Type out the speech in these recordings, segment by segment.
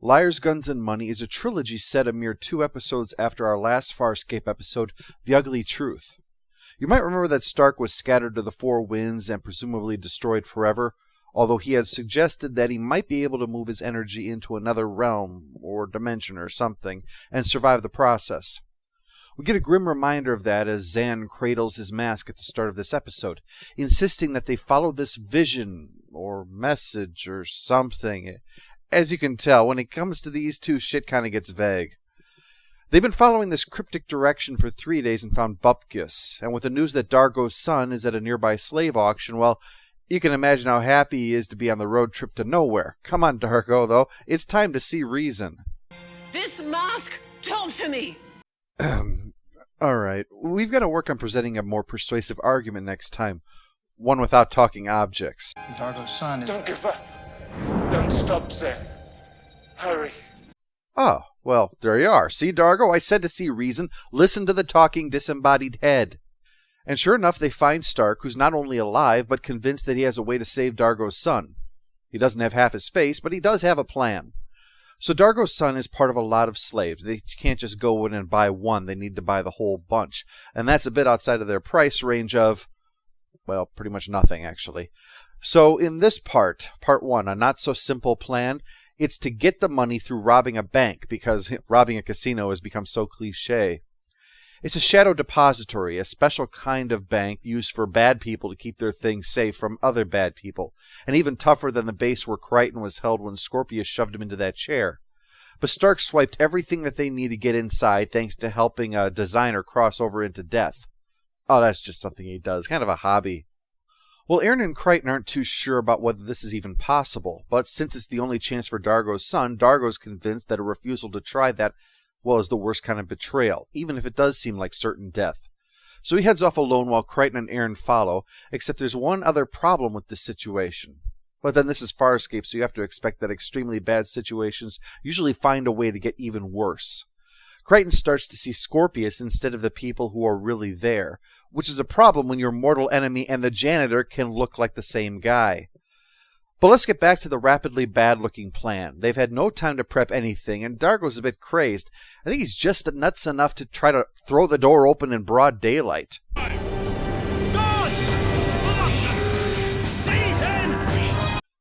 Liars, Guns, and Money is a trilogy set a mere 2 episodes after our last Farscape episode, The Ugly Truth. You might remember that Stark was scattered to the four winds and presumably destroyed forever, although he has suggested that he might be able to move his energy into another realm or dimension or something and survive the process. We get a grim reminder of that as Zan cradles his mask at the start of this episode, insisting that they follow this vision or message or something. As you can tell, when it comes to these two, shit kind of gets vague. They've been following this cryptic direction for 3 days and found Bupkis, and with the news that Dargo's son is at a nearby slave auction, well, you can imagine how happy he is to be on the road trip to nowhere. Come on, Dargo, though. It's time to see reason. This mask, talk to me! Alright, we've got to work on presenting a more persuasive argument next time. One without talking objects. Dargo's son is... Don't give up. Don't stop, Zan. Hurry. Oh, well, there you are. See, Dargo, I said to see reason. Listen to the talking disembodied head. And sure enough, they find Stark, who's not only alive, but convinced that he has a way to save Dargo's son. He doesn't have half his face, but he does have a plan. So Dargo's son is part of a lot of slaves. They can't just go in and buy one. They need to buy the whole bunch. And that's a bit outside of their price range of, well, pretty much nothing, actually. So in this part 1, a not-so-simple plan, it's to get the money through robbing a bank, because robbing a casino has become so cliché. It's a shadow depository, a special kind of bank used for bad people to keep their things safe from other bad people, and even tougher than the base where Crichton was held when Scorpius shoved him into that chair. But Stark swiped everything that they need to get inside thanks to helping a designer cross over into death. Oh, that's just something he does, kind of a hobby. Well, Aaron and Crichton aren't too sure about whether this is even possible, but since it's the only chance for Dargo's son, Dargo's convinced that a refusal to try that, well, is the worst kind of betrayal, even if it does seem like certain death. So he heads off alone while Crichton and Aaron follow, except there's one other problem with this situation. But then this is Farscape, so you have to expect that extremely bad situations usually find a way to get even worse. Crichton starts to see Scorpius instead of the people who are really there, which is a problem when your mortal enemy and the janitor can look like the same guy. But let's get back to the rapidly bad-looking plan. They've had no time to prep anything, and Dargo's a bit crazed. I think he's just nuts enough to try to throw the door open in broad daylight.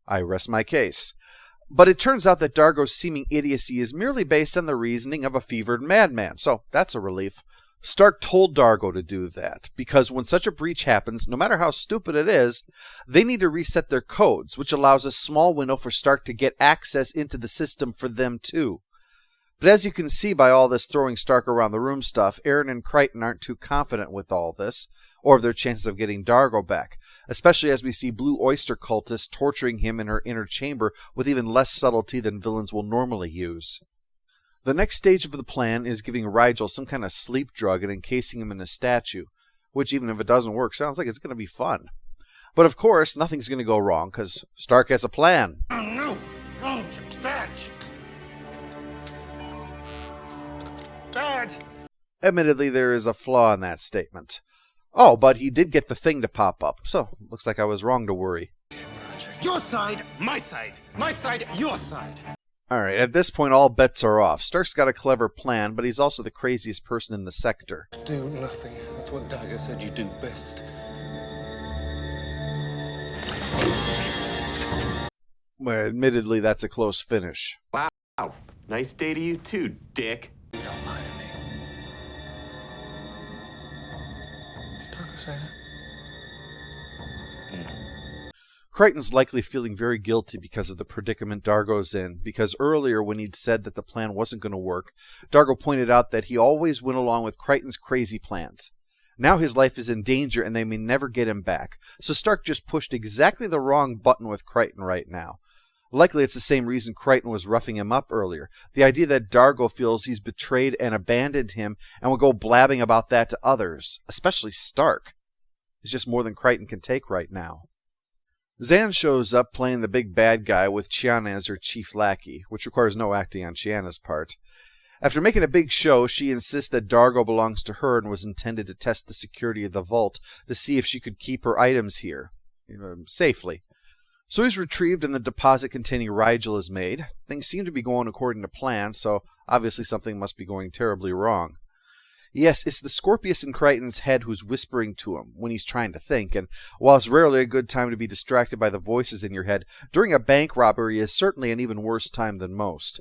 I rest my case. But it turns out that Dargo's seeming idiocy is merely based on the reasoning of a fevered madman, so that's a relief. Stark told Dargo to do that, because when such a breach happens, no matter how stupid it is, they need to reset their codes, which allows a small window for Stark to get access into the system for them too. But as you can see by all this throwing Stark around the room stuff, Aaron and Crichton aren't too confident with all this, or of their chances of getting Dargo back, especially as we see Blue Oyster cultists torturing him in her inner chamber with even less subtlety than villains will normally use. The next stage of the plan is giving Rigel some kind of sleep drug and encasing him in a statue, which, even if it doesn't work, sounds like it's going to be fun. But of course, nothing's going to go wrong, because Stark has a plan. No! Don't! Fetch! Dad! Admittedly, there is a flaw in that statement. Oh, but he did get the thing to pop up, so looks like I was wrong to worry. Your side, my side. My side, your side. Alright, at this point all bets are off. Stark's got a clever plan, but he's also the craziest person in the sector. Do nothing. That's what Dagger said you do best. Well, admittedly, that's a close finish. Wow. Nice day to you too, dick. You don't lie to me. Did Dargo say that? Crichton's likely feeling very guilty because of the predicament Dargo's in, because earlier when he'd said that the plan wasn't going to work, Dargo pointed out that he always went along with Crichton's crazy plans. Now his life is in danger and they may never get him back, so Stark just pushed exactly the wrong button with Crichton right now. Likely it's the same reason Crichton was roughing him up earlier, the idea that Dargo feels he's betrayed and abandoned him and will go blabbing about that to others, especially Stark. It's just more than Crichton can take right now. Zan shows up playing the big bad guy with Chiana as her chief lackey, which requires no acting on Chiana's part. After making a big show, she insists that Dargo belongs to her and was intended to test the security of the vault to see if she could keep her items here, safely. So he's retrieved and the deposit containing Rigel is made. Things seem to be going according to plan, so obviously something must be going terribly wrong. Yes, it's the Scorpius in Crichton's head who's whispering to him when he's trying to think, and while it's rarely a good time to be distracted by the voices in your head, during a bank robbery is certainly an even worse time than most.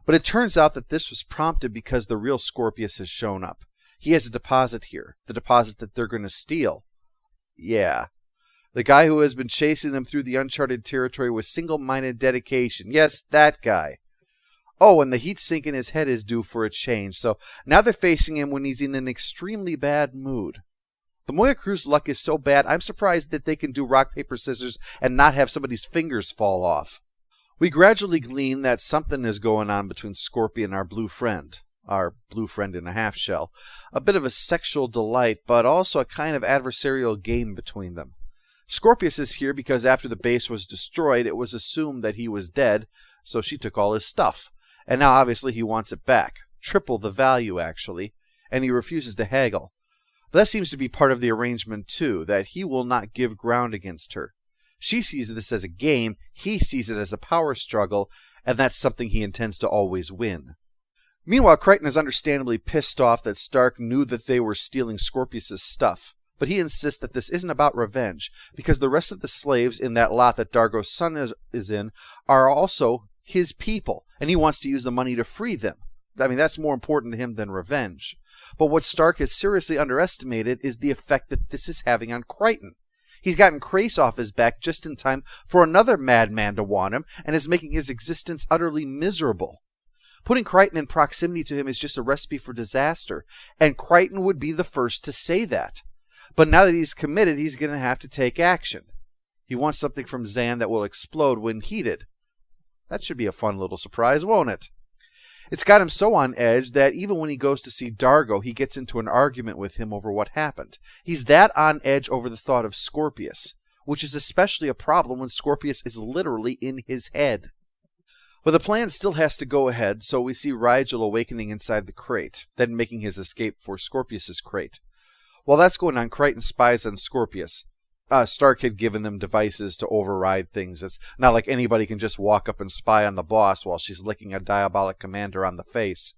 But it turns out that this was prompted because the real Scorpius has shown up. He has a deposit here, the deposit that they're going to steal. Yeah. The guy who has been chasing them through the uncharted territory with single-minded dedication. Yes, that guy. Oh, and the heat sink in his head is due for a change, so now they're facing him when he's in an extremely bad mood. The Moya crew's luck is so bad, I'm surprised that they can do rock, paper, scissors and not have somebody's fingers fall off. We gradually glean that something is going on between Scorpion and our blue friend in a half shell. A bit of a sexual delight, but also a kind of adversarial game between them. Scorpius is here because after the base was destroyed, it was assumed that he was dead, so she took all his stuff. And now obviously he wants it back. Triple the value, actually. And he refuses to haggle. But that seems to be part of the arrangement, too, that he will not give ground against her. She sees this as a game, he sees it as a power struggle, and that's something he intends to always win. Meanwhile, Crichton is understandably pissed off that Stark knew that they were stealing Scorpius' stuff. But he insists that this isn't about revenge, because the rest of the slaves in that lot that Dargo's son is in are also his people, and he wants to use the money to free them. I mean, that's more important to him than revenge. But what Stark has seriously underestimated is the effect that this is having on Crichton. He's gotten Crace off his back just in time for another madman to want him, and is making his existence utterly miserable. Putting Crichton in proximity to him is just a recipe for disaster, and Crichton would be the first to say that. But now that he's committed, he's going to have to take action. He wants something from Zan that will explode when heated. That should be a fun little surprise, won't it? It's got him so on edge that even when he goes to see Dargo, he gets into an argument with him over what happened. He's that on edge over the thought of Scorpius, which is especially a problem when Scorpius is literally in his head. But the plan still has to go ahead, so we see Rigel awakening inside the crate, then making his escape for Scorpius's crate. While that's going on, Crichton spies on Scorpius. Stark had given them devices to override things. It's not like anybody can just walk up and spy on the boss while she's licking a diabolic commander on the face.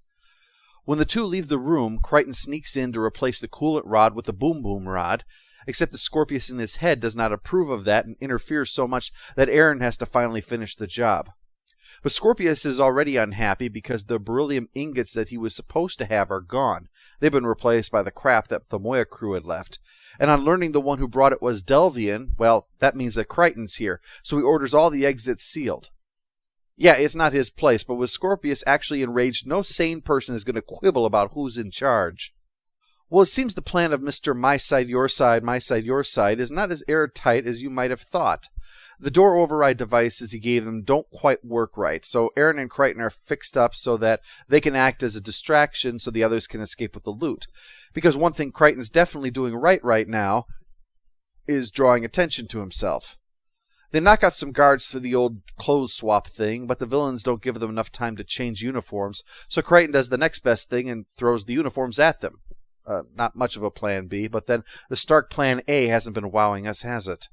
When the two leave the room, Crichton sneaks in to replace the coolant rod with the boom boom rod, except that Scorpius in his head does not approve of that and interferes so much that Aaron has to finally finish the job. But Scorpius is already unhappy because the beryllium ingots that he was supposed to have are gone. They've been replaced by the crap that the Moya crew had left. And on learning the one who brought it was Delvian, well, that means that Crichton's here, so he orders all the exits sealed. Yeah, it's not his place, but with Scorpius actually enraged, no sane person is going to quibble about who's in charge. Well, it seems the plan of Mr. My Side, Your Side is not as airtight as you might have thought. The door override devices he gave them don't quite work right, so Aaron and Crichton are fixed up so that they can act as a distraction so the others can escape with the loot. Because one thing Crichton's definitely doing right now is drawing attention to himself. They knock out some guards for the old clothes swap thing, but the villains don't give them enough time to change uniforms, so Crichton does the next best thing and throws the uniforms at them. Not much of a plan B, but then the Stark plan A hasn't been wowing us, has it?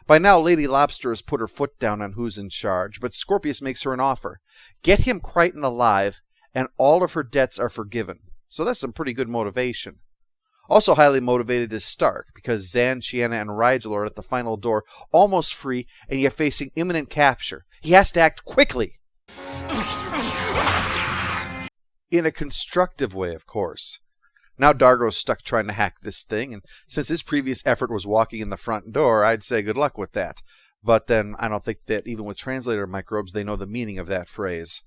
By now, Lady Lobster has put her foot down on who's in charge, but Scorpius makes her an offer. Get him Crichton alive, and all of her debts are forgiven. So that's some pretty good motivation. Also highly motivated is Stark, because Zan, Chiana, and Rigel are at the final door, almost free, and yet facing imminent capture. He has to act quickly. In a constructive way, of course. Now Dargo's stuck trying to hack this thing, and since his previous effort was walking in the front door, I'd say good luck with that. But then I don't think that even with translator microbes they know the meaning of that phrase.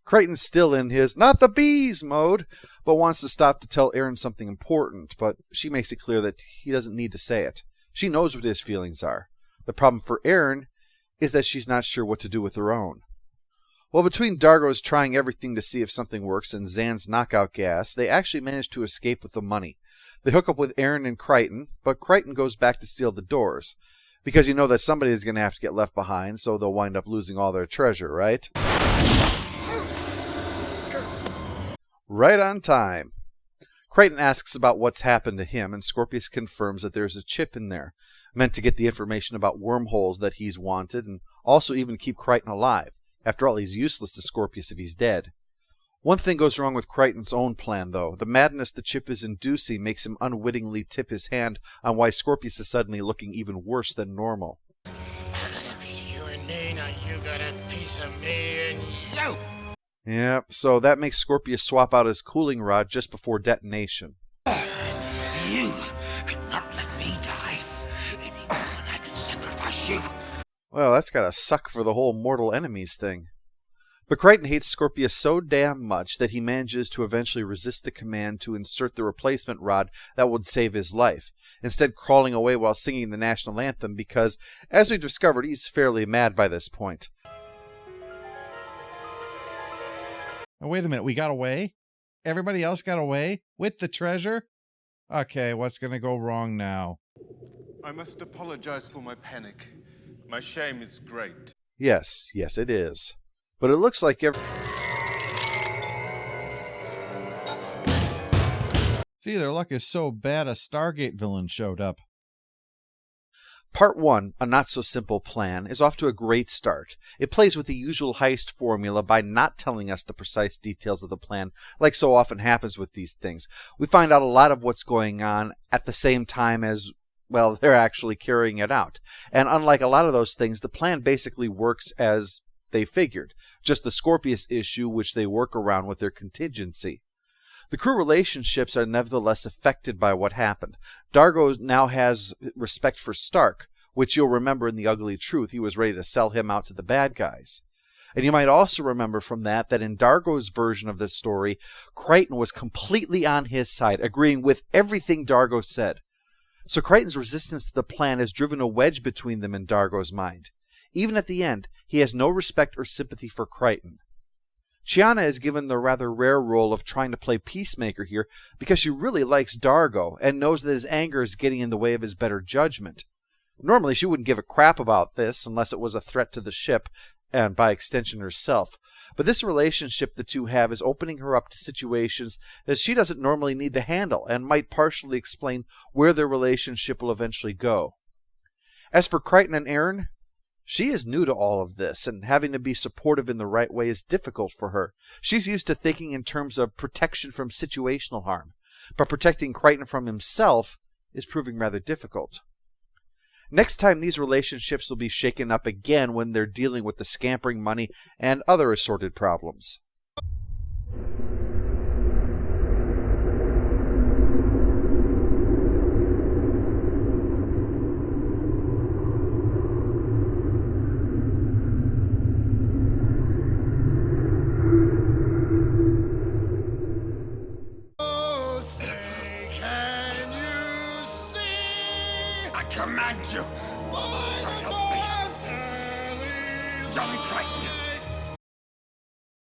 Crichton's still in his not the bees mode, but wants to stop to tell Aaron something important, but she makes it clear that he doesn't need to say it. She knows what his feelings are. The problem for Aaron is that she's not sure what to do with her own. Well, between Dargo's trying everything to see if something works and Zan's knockout gas, they actually manage to escape with the money. They hook up with Aaron and Crichton, but Crichton goes back to steal the doors. Because you know that somebody is going to have to get left behind, so they'll wind up losing all their treasure, right? Right on time. Crichton asks about what's happened to him, and Scorpius confirms that there's a chip in there. meant to get the information about wormholes that he's wanted, and also even keep Crichton alive. After all, he's useless to Scorpius if he's dead. One thing goes wrong with Crichton's own plan, though. The madness the chip is inducing makes him unwittingly tip his hand on why Scorpius is suddenly looking even worse than normal. I got a piece of you and me, now you got a piece of me and you. Yeah, so that makes Scorpius swap out his cooling rod just before detonation. You cannot let me die any more than I can sacrifice you. Well, that's gotta suck for the whole mortal enemies thing. But Crichton hates Scorpius so damn much that he manages to eventually resist the command to insert the replacement rod that would save his life, instead crawling away while singing the national anthem because, as we've discovered, he's fairly mad by this point. Oh, wait a minute, we got away? Everybody else got away? With the treasure? Okay, what's gonna go wrong now? I must apologize for my panic. My shame is great. Yes, it is. But it looks like See, their luck is so bad a Stargate villain showed up. Part 1, A Not-So-Simple Plan, is off to a great start. It plays with the usual heist formula by not telling us the precise details of the plan, like so often happens with these things. We find out a lot of what's going on at the same time as, well, they're actually carrying it out. And unlike a lot of those things, the plan basically works as they figured. Just the Scorpius issue, which they work around with their contingency. The crew relationships are nevertheless affected by what happened. Dargo now has respect for Stark, which you'll remember in The Ugly Truth, he was ready to sell him out to the bad guys. And you might also remember from that in Dargo's version of this story, Crichton was completely on his side, agreeing with everything Dargo said. So Crichton's resistance to the plan has driven a wedge between them in Dargo's mind. Even at the end, he has no respect or sympathy for Crichton. Chiana is given the rather rare role of trying to play peacemaker here because she really likes Dargo and knows that his anger is getting in the way of his better judgment. Normally, she wouldn't give a crap about this unless it was a threat to the ship, and by extension herself. But this relationship the two have is opening her up to situations that she doesn't normally need to handle and might partially explain where their relationship will eventually go. As for Crichton and Aaron, she is new to all of this, and having to be supportive in the right way is difficult for her. She's used to thinking in terms of protection from situational harm, but protecting Crichton from himself is proving rather difficult. Next time, these relationships will be shaken up again when they're dealing with the scampering money and other assorted problems. Command you to help me. John Crichton.